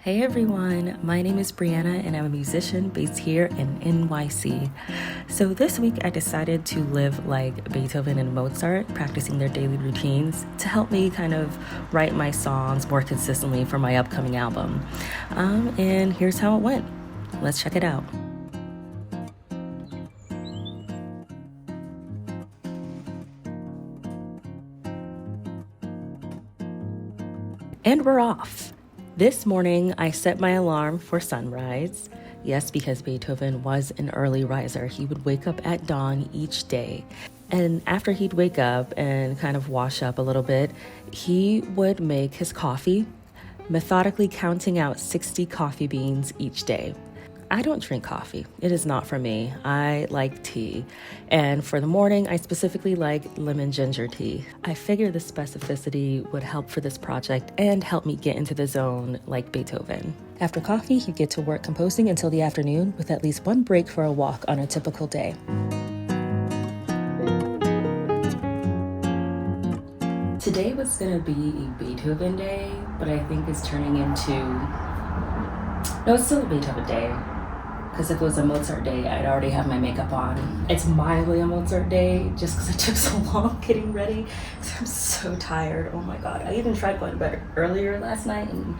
Hey everyone, my name is Brianna and I'm a musician based here in NYC. So this week I decided to live like Beethoven and Mozart, practicing their daily routines to help me kind of write my songs more consistently for my upcoming album. And here's how it went. Let's check it out. And we're off. This morning, I set my alarm for sunrise. Yes, because Beethoven was an early riser. He would wake up at dawn each day. And after he'd wake up and kind of wash up a little bit, he would make his coffee, methodically counting out 60 coffee beans each day. I don't drink coffee. It is not for me. I like tea. And for the morning, I specifically like lemon ginger tea. I figure the specificity would help for this project and help me get into the zone like Beethoven. After coffee, he'd get to work composing until the afternoon with at least one break for a walk on a typical day. Today was gonna be a Beethoven day, but I think it's turning into... No, it's still a Beethoven day. Because if it was a Mozart day, I'd already have my makeup on. It's mildly a Mozart day just because it took so long getting ready. I'm so tired, oh my God. I even tried going to bed earlier last night and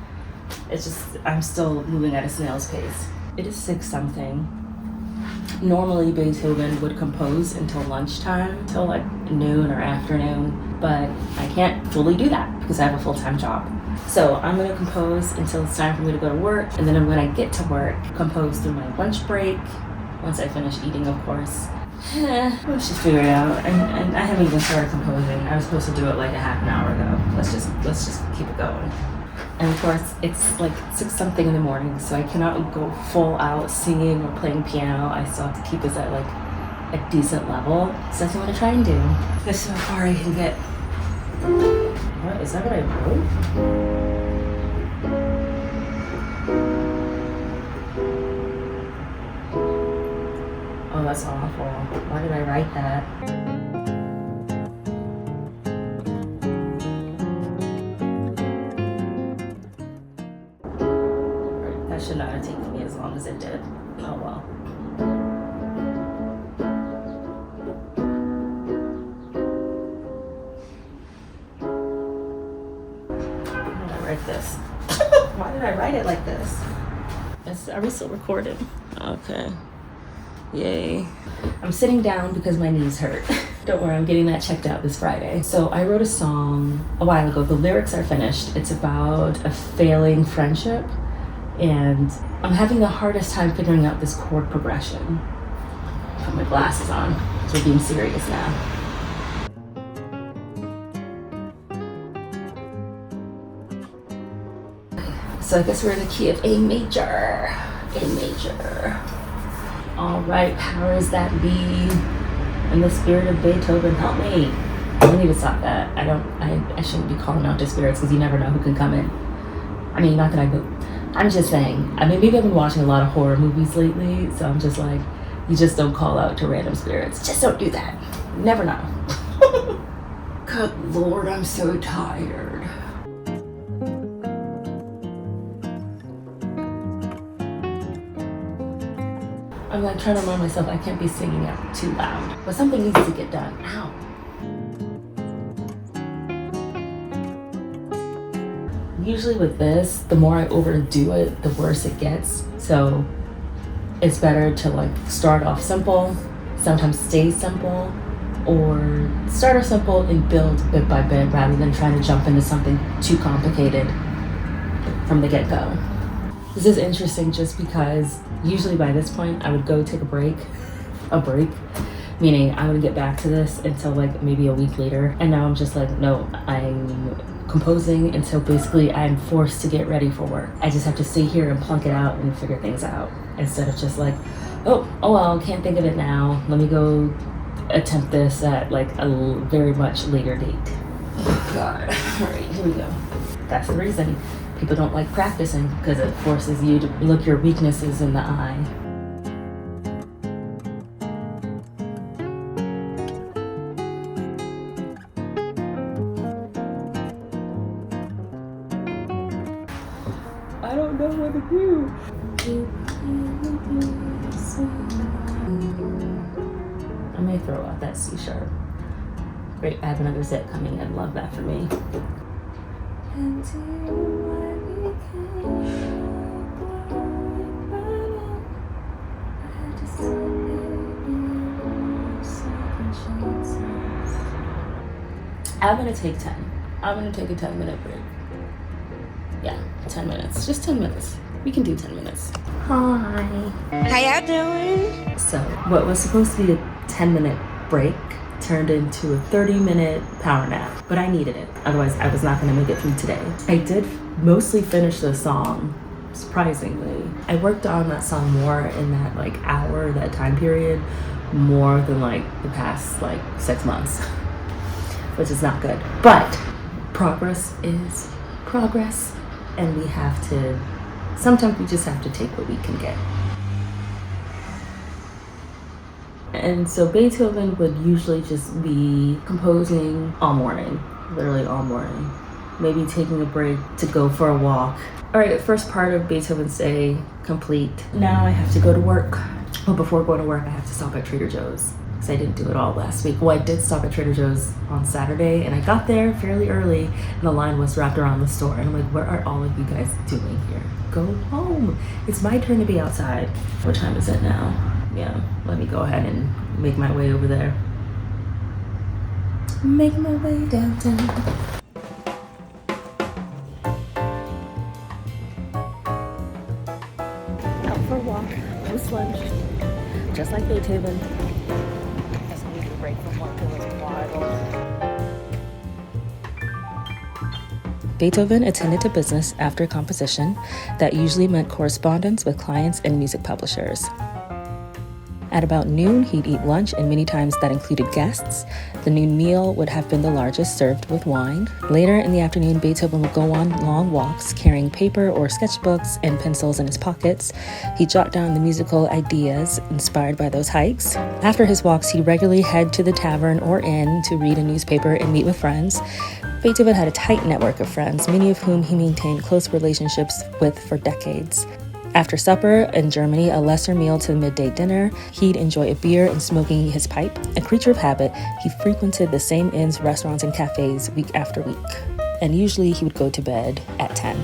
I'm still moving at a snail's pace. It is 6-something. Normally Beethoven would compose until lunchtime, till like noon or afternoon, but I can't fully do that because I have a full-time job. So I'm gonna compose until it's time for me to go to work, and then I'm gonna get to work, compose through my lunch break, once I finish eating, of course. Let's just figure it out. And I haven't even started composing. I was supposed to do it like a half an hour ago. Let's just keep it going. And of course, it's like 6-something in the morning, so I cannot go full out singing or playing piano. I still have to keep this at like a decent level. So that's what I'm gonna try and do. Just so far I can get... What, is that what I wrote? Oh, that's awful. Why did I write that? That should not have taken me as long as it did. Oh well. This. Why did I write it like this? Are we still recording? Okay. Yay. I'm sitting down because my knees hurt. Don't worry, I'm getting that checked out this Friday. So I wrote a song a while ago. The lyrics are finished. It's about a failing friendship, and I'm having the hardest time figuring out this chord progression. Put my glasses on, so we're being serious now. So I guess we're in the key of A major. A major. All right, powers that be. In the spirit of Beethoven, help me. I need to stop that. I shouldn't be calling out to spirits because you never know who can come in. I mean, not that I'm just saying. I mean, maybe I've been watching a lot of horror movies lately, so I'm just like, you just don't call out to random spirits. Just don't do that. You never know. Good Lord, I'm so tired. I'm like trying to remind myself I can't be singing out too loud, but something needs to get done. Ow. Usually with this, the more I overdo it, the worse it gets. So it's better to like start off simple, sometimes stay simple, or start off simple and build bit by bit rather than trying to jump into something too complicated from the get-go. This is interesting just because usually by this point I would go take a break, meaning I wouldn't get back to this until like maybe a week later. And now I'm just like, no, I'm composing until basically I'm forced to get ready for work. I just have to stay here and plunk it out and figure things out instead of just like, oh well, can't think of it now. Let me go attempt this at like a very much later date. Oh God, all right, here we go. That's the reason people don't like practicing, because it forces you to look your weaknesses in the eye. I don't know what to do. I may throw out that C sharp. Great, I have another zit coming in. Love that for me. I'm gonna take 10. I'm gonna take a 10-minute break. Yeah, 10 minutes. Just 10 minutes. We can do 10 minutes. Hi. How y'all doing? So, what was supposed to be a 10-minute break turned into a 30-minute power nap, but I needed it. Otherwise, I was not gonna make it through today. I did mostly finish the song, surprisingly. I worked on that song more in that hour, that time period, more than the past 6 months, which is not good. But progress is progress, and we have to, sometimes we just have to take what we can get. And so Beethoven would usually just be composing all morning, literally all morning. Maybe taking a break to go for a walk. All right, first part of Beethoven's day complete. Now I have to go to work. Well, before going to work, I have to stop at Trader Joe's because I didn't do it all last week. Well, I did stop at Trader Joe's on Saturday, and I got there fairly early, and the line was wrapped around the store. And I'm like, what are all of you guys doing here? Go home. It's my turn to be outside. What time is it now? Yeah, let me go ahead and make my way over there. Make my way downtown. Out for a walk, post lunch, just like Beethoven. Guess I need a break from work. It was wild. Beethoven attended to business after composition that usually meant correspondence with clients and music publishers. At about noon, he'd eat lunch, and many times that included guests. The noon meal would have been the largest, served with wine. Later in the afternoon, Beethoven would go on long walks, carrying paper or sketchbooks and pencils in his pockets. He'd jot down the musical ideas inspired by those hikes. After his walks, he'd regularly head to the tavern or inn to read a newspaper and meet with friends. Beethoven had a tight network of friends, many of whom he maintained close relationships with for decades. After supper, in Germany, a lesser meal to the midday dinner, he'd enjoy a beer and smoking his pipe. A creature of habit, he frequented the same inns, restaurants, and cafes week after week. And usually he would go to bed at 10.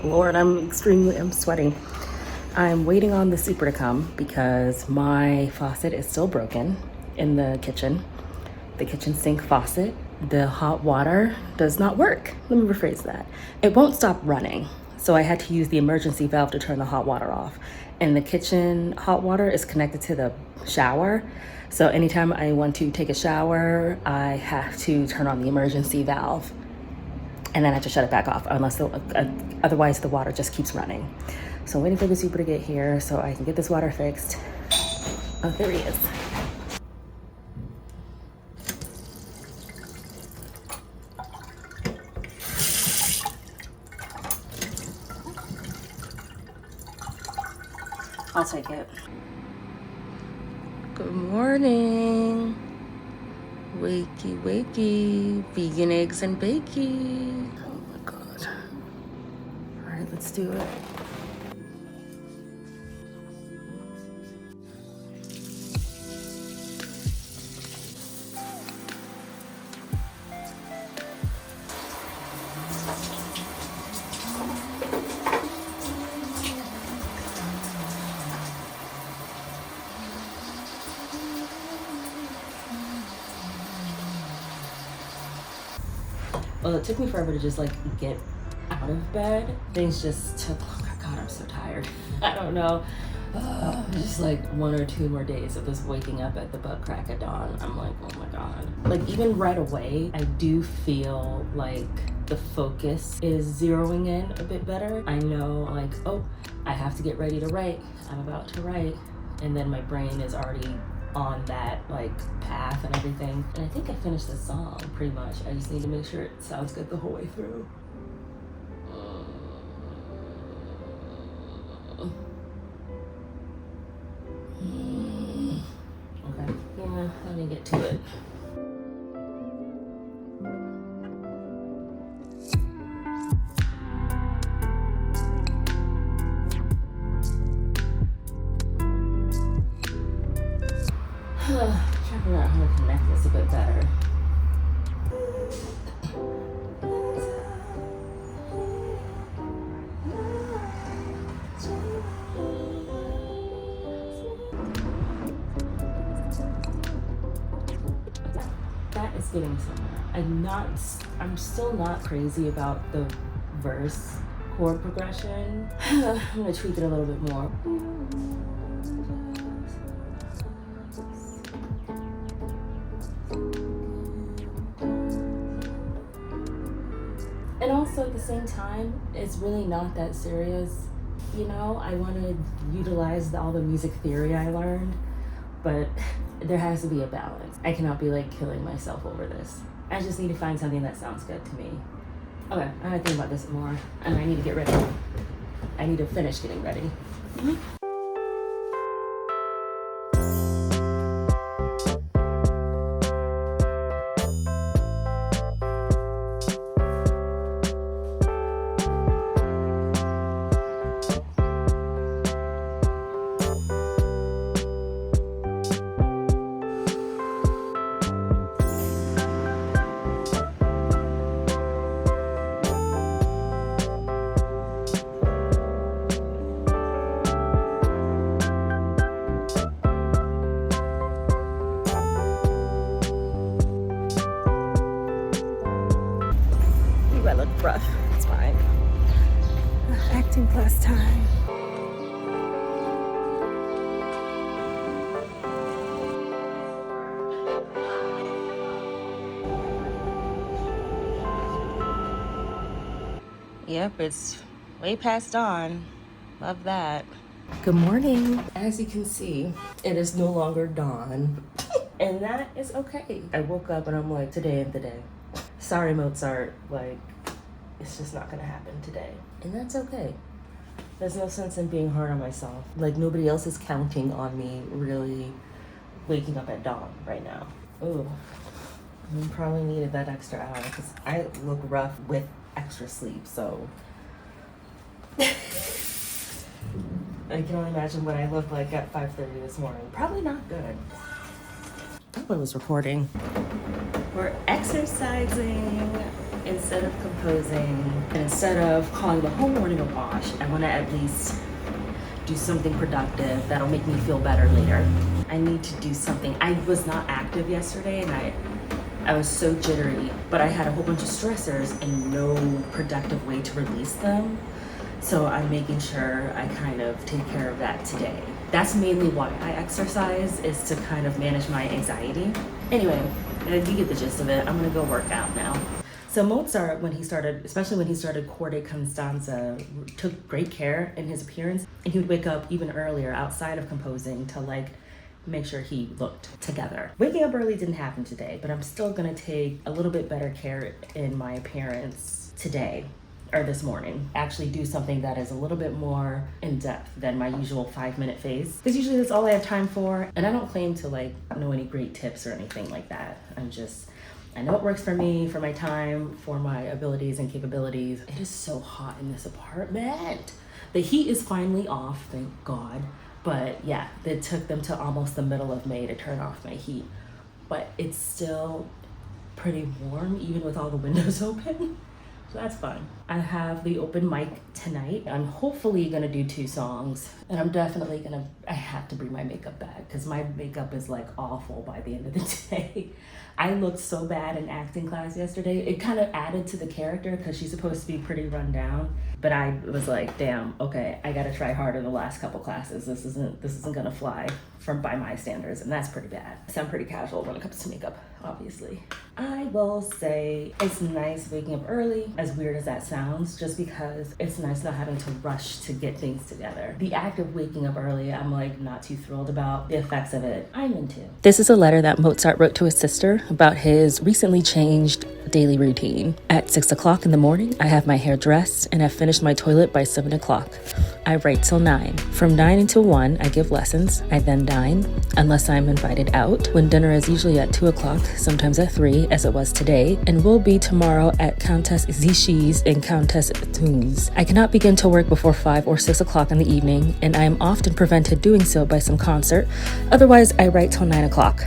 Lord, I'm sweating. I'm waiting on the super to come because my faucet is still broken in the kitchen sink faucet. The hot water does not work. Let me rephrase that. It won't stop running. So I had to use the emergency valve to turn the hot water off. And the kitchen hot water is connected to the shower. So anytime I want to take a shower, I have to turn on the emergency valve. And then I have to shut it back off otherwise the water just keeps running. So I'm waiting for the super to get here so I can get this water fixed. Oh, there he is. I'll take it. Good morning. Wakey, wakey, vegan eggs and bakey. Oh my God. All right, let's do it. Well, it took me forever to just get out of bed. Things just took longer. God, I'm so tired. I don't know. Just like 1 or 2 more days of this waking up at the butt crack of dawn. I'm like, oh my God. Like even right away, I do feel like the focus is zeroing in a bit better. I know like, oh, I have to get ready to write. I'm about to write. And then my brain is already on that like path and everything. And I think I finished the song pretty much. I just need to make sure it sounds good the whole way through. Okay, yeah, let me get to it. Trying to figure out how to connect this a bit better. That is getting somewhere. I'm still not crazy about the verse chord progression. I'm gonna tweak it a little bit more. And also at the same time, it's really not that serious. You know, I want to utilize all the music theory I learned, but there has to be a balance. I cannot be like killing myself over this. I just need to find something that sounds good to me. Okay, I gotta think about this more, and I need to get ready. I need to finish getting ready. I look rough. It's fine. Acting class time. Yep, it's way past dawn. Love that. Good morning. As you can see, it is no longer dawn. And that is okay. I woke up and I'm like, today ain't the day. Sorry, Mozart. Like, it's just not gonna happen today. And that's okay. There's no sense in being hard on myself. Like, nobody else is counting on me really waking up at dawn right now. Ooh, I probably needed that extra hour because I look rough with extra sleep, so. I can only imagine what I looked like at 5:30 this morning. Probably not good. I was recording. We're exercising instead of composing, and instead of calling the whole morning a wash, I want to at least do something productive that'll make me feel better later. I need to do something. I was not active yesterday, and I was so jittery, but I had a whole bunch of stressors and no productive way to release them. So I'm making sure I kind of take care of that today. That's mainly why I exercise, is to kind of manage my anxiety. Anyway, you get the gist of it. I'm gonna go work out now. So Mozart, especially when he started Corte Constanza, took great care in his appearance, and he would wake up even earlier outside of composing to like make sure he looked together. Waking up early didn't happen today, but I'm still gonna take a little bit better care in my appearance today, or this morning. Actually do something that is a little bit more in depth than my usual 5-minute phase. Because usually that's all I have time for, and I don't claim to like know any great tips or anything like that. I know it works for me, for my time, for my abilities and capabilities. It is so hot in this apartment. The heat is finally off, thank God. But yeah, it took them to almost the middle of May to turn off my heat. But it's still pretty warm, even with all the windows open. So that's fun. I have the open mic tonight. I'm hopefully gonna do 2 songs, and I'm definitely I have to bring my makeup back because my makeup is like awful by the end of the day. I looked so bad in acting class yesterday. It kind of added to the character because she's supposed to be pretty run down, but I was like, damn, okay, I gotta try harder the last couple classes. This isn't gonna fly by my standards, and that's pretty bad. So I'm pretty casual when it comes to makeup, obviously. I will say it's nice waking up early, as weird as that sounds, just because it's nice not having to rush to get things together. The act of waking up early, I'm like not too thrilled about. The effects of it, I'm into. This is a letter that Mozart wrote to his sister about his recently changed daily routine. At 6 o'clock in the morning, I have my hair dressed and have finished my toilet by 7 o'clock. I write till 9. From 9 until 1, I give lessons. I then dine, unless I'm invited out, when dinner is usually at 2 o'clock, sometimes at 3, as it was today, and will be tomorrow at Countess Zishi's and Countess Thun's. I cannot begin to work before 5 or 6 o'clock in the evening, and I am often prevented doing so by some concert. Otherwise, I write till 9 o'clock.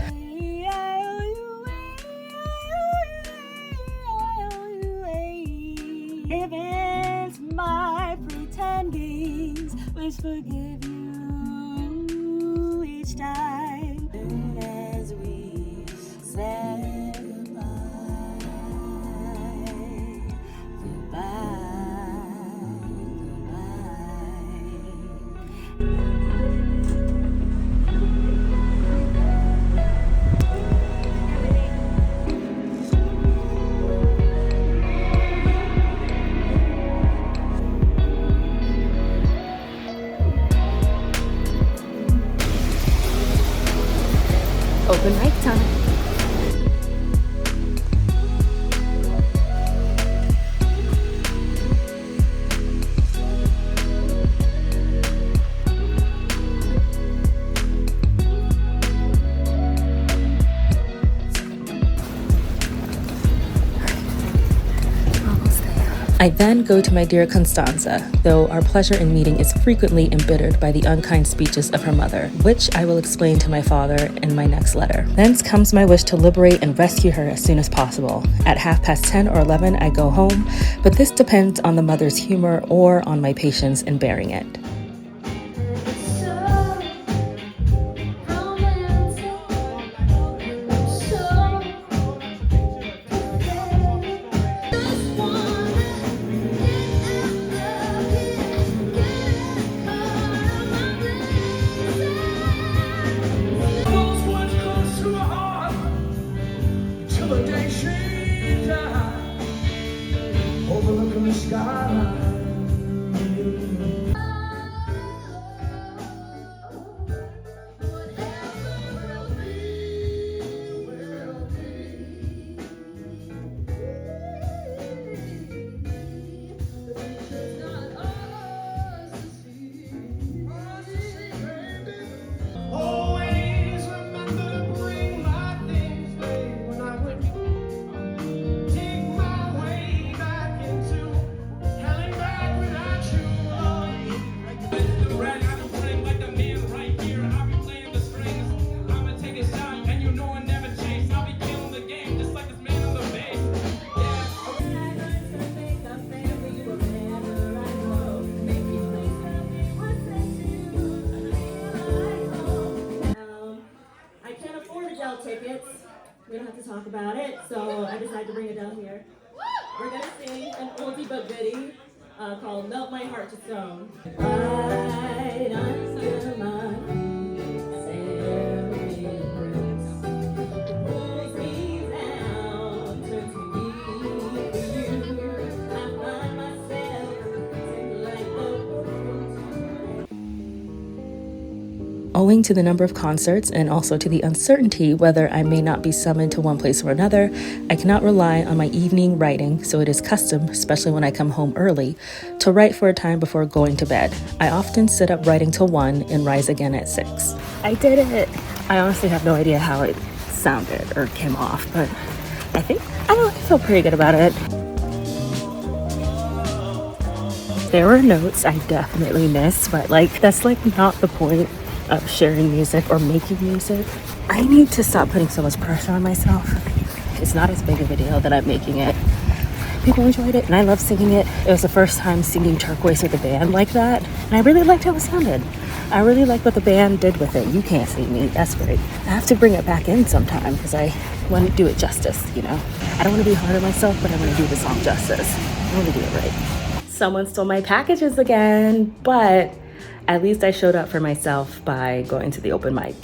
Against my pretendings, which forgive you each time. And as we say goodbye, open mic time. I then go to my dear Constanza, though our pleasure in meeting is frequently embittered by the unkind speeches of her mother, which I will explain to my father in my next letter. Thence comes my wish to liberate and rescue her as soon as possible. At 10:30 or 11, I go home, but this depends on the mother's humor or on my patience in bearing it. Overlooking the skyline. Always remember to bring my things, babe, when I would dig my way back into hell and back without you. The rag, I don't play like the man right here. I'll be playing the strings. I'ma take a shot, and you know I never change. I'll be killing the game just like this man on the bass. I can't afford Adele tickets. We don't have to talk about it, so I decided to bring it down here. We're gonna sing an oldie but goodie called "Melt My Heart to Stone." Right under my feet, Sarah Prince pulls me down, turns me for you. I find myself singing like the Owing to the number of concerts and also to the uncertainty whether I may not be summoned to one place or another, I cannot rely on my evening writing, so it is custom, especially when I come home early, to write for a time before going to bed. I often sit up writing till 1 and rise again at 6. I did it! I honestly have no idea how it sounded or came off, but I feel pretty good about it. There were notes I definitely missed, but that's not the point of sharing music or making music. I need to stop putting so much pressure on myself. It's not as big of a deal that I'm making it. People enjoyed it and I love singing it. It was the first time singing Turquoise with a band like that, and I really liked how it sounded. I really like what the band did with it. You can't see me, that's great. I have to bring it back in sometime because I want to do it justice, you know? I don't want to be hard on myself, but I want to do the song justice. I want to do it right. someone stole my packages again, but at least I showed up for myself by going to the open mic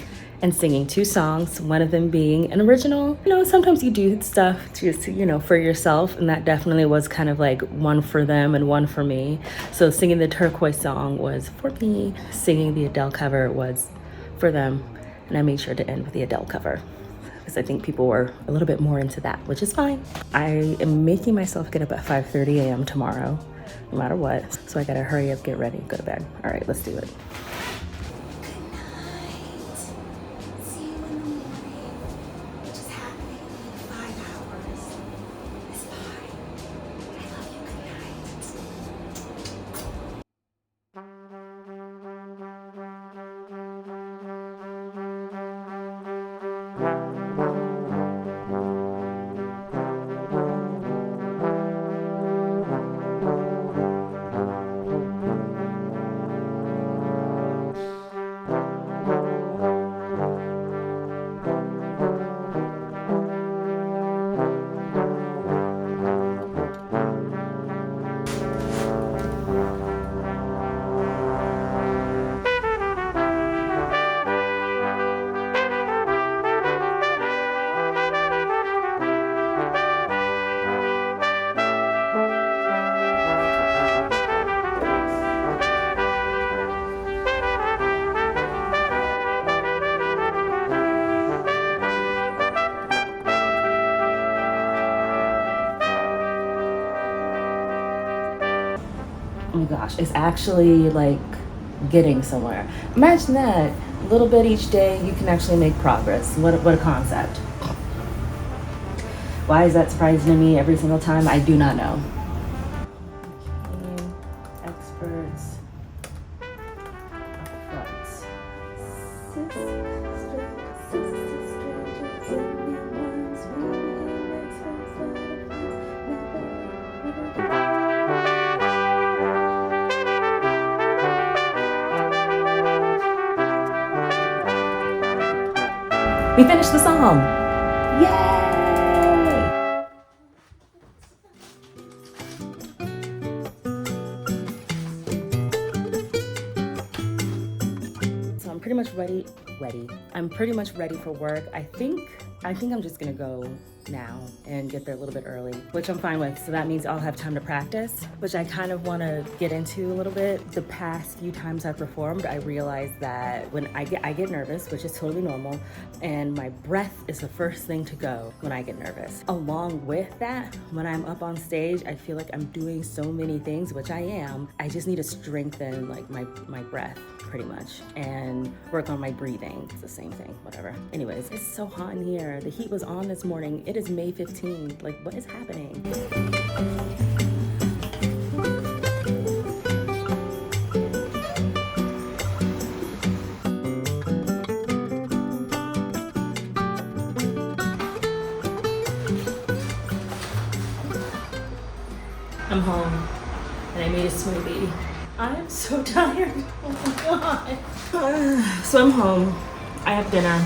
and singing 2 songs, one of them being an original. You know, sometimes you do stuff just, you know, for yourself, and that definitely was kind of like one for them and one for me. So singing the Turquoise song was for me, singing the Adele cover was for them, and I made sure to end with the Adele cover because I think people were a little bit more into that, which is fine. I am making myself get up at 5:30 a.m. tomorrow, no matter what, so I gotta hurry up, get ready, go to bed. All right, let's do it. Oh my gosh, it's actually like getting somewhere. Imagine that, a little bit each day, you can actually make progress. What a concept. Why is that surprising to me every single time? I do not know. Experts we finished the song. Yay! So I'm pretty much ready. I'm pretty much ready for work. I think I'm just gonna go now and get there a little bit early, which I'm fine with. So that means I'll have time to practice, which I kind of want to get into a little bit. The past few times I've performed, I realized that when I get nervous, which is totally normal, and my breath is the first thing to go when I get nervous. Along with that, when I'm up on stage, I feel like I'm doing so many things, which I am. I just need to strengthen like my breath pretty much and work on my breathing. It's the same thing, whatever. Anyways, it's so hot in here. The heat was on this morning. It is May 15th. Like, what is happening? I'm home and I made a smoothie. I am so tired. Oh my god. So I'm home. I have dinner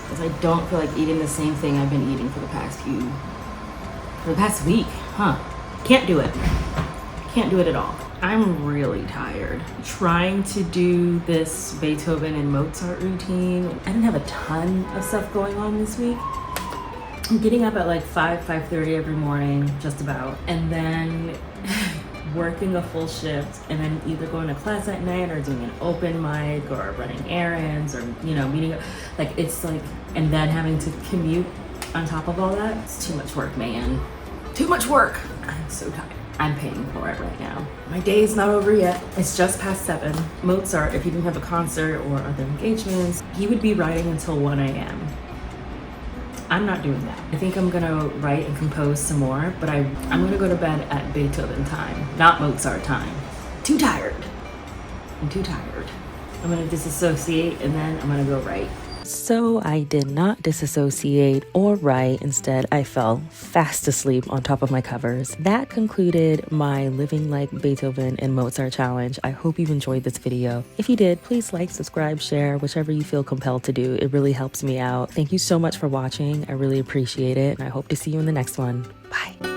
because I don't feel like eating the same thing I've been eating for the past week. Can't do it. Can't do it at all. I'm really tired. Trying to do this Beethoven and Mozart routine. I didn't have a ton of stuff going on this week. I'm getting up at like 5:30 every morning, just about, and then working a full shift, and then either going to class at night or doing an open mic or running errands or, you know, meeting. Like, it's like, and then having to commute on top of all that. It's too much work, man. Too much work. I'm so tired. I'm paying for it right now. My day is not over yet. It's just past 7. Mozart, if he didn't have a concert or other engagements, he would be writing until 1 a.m. I'm not doing that. I think I'm gonna write and compose some more, but I'm gonna go to bed at Beethoven time, not Mozart time. Too tired. I'm too tired. I'm gonna disassociate and then I'm gonna go write. So I did not disassociate or write. Instead, I fell fast asleep on top of my covers. That concluded my Living Like Beethoven and Mozart challenge. I hope you've enjoyed this video. If you did, please like, subscribe, share, whichever you feel compelled to do. It really helps me out. Thank you so much for watching. I really appreciate it, and I hope to see you in the next one. Bye.